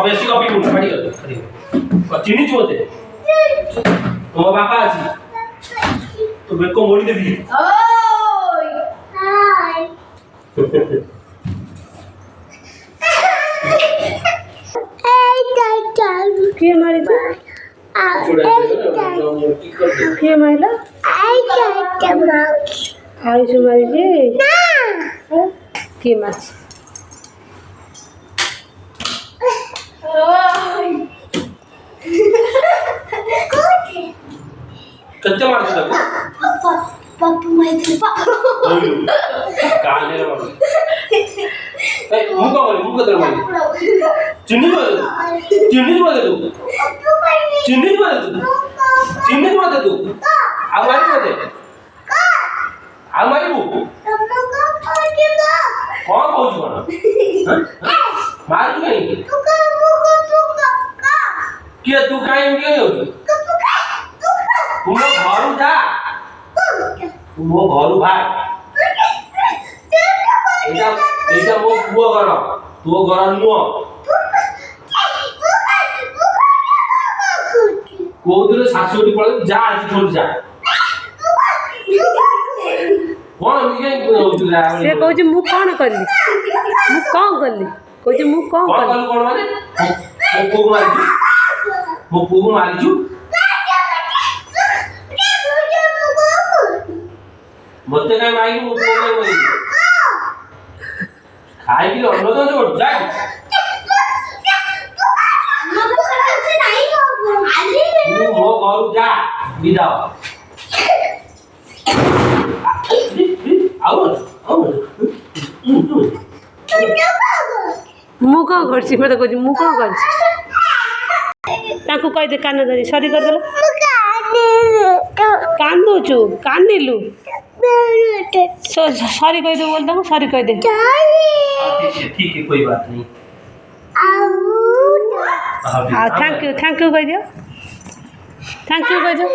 बेसी कॉपी बोल बड़ी कर चीनी चोते तुम बापा अछि तो बेको मोड़ी देबी ओय हाय के मारे तो के माइला आई से मारी जे के माछ कच्चा मार दे पापा माइक काले रे मार ए मुको दर मार चिन्नी मार दे चिन्नी मार दे तू आ मारी बु कौन कहू कोन मार तू नहीं के तू काई के तुम घर जा तुम घर भाग एटा मो पुओ घर तो घर नुओ कोदरे सासुरी पळे जा आज छोड़ जा कोन मिगे से कहू जे मु कोन करली मु कोन करली कहू जे मु कोन करली कोन माने मो पुओ मारी छु मते काय माई मो पुओ काय मारी खाई कि अन्न तो छोड़ जा तू मो घर जा विदा आओ मु कोन करछि मैं तो कहू मु कोन करछि ताकू कह दे कान धरी सरी कर देला कांदो छु कानिलु सॉरी कह दे बोल दो सॉरी कह दे ठीक है कोई बात नहीं थैंक यू कह दियो थैंक यू कह दियो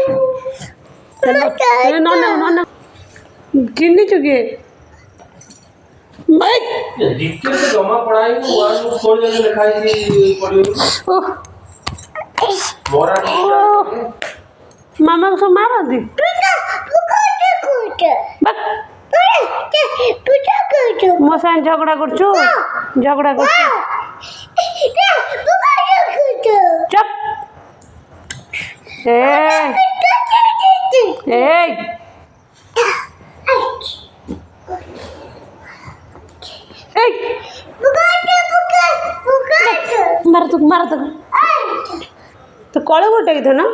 नो नो नो नो किन्नी चुके मैं जिक्र से जमा पढ़ाई को वन छोड़ देने लिखाई थी पढ़ियो मोरा मामा को मारा दी मो साथ झगड़ा कर चुप मार तो कले गोटे ना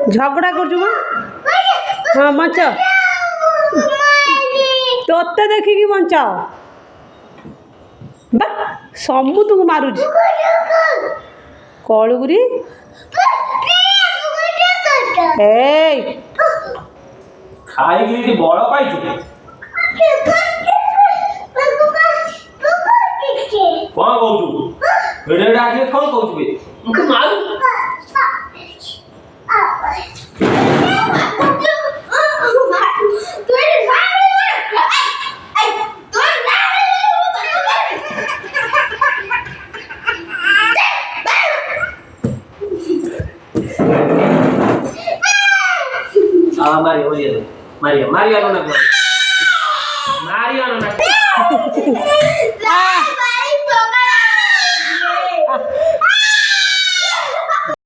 झगड़ा कर हाँ बच तोते देखिकी बचाओ बा समू तुम मारुच कलुरी खाई बड़ पाई कौन कहू एडे आगे कौन कहू मारू Maria no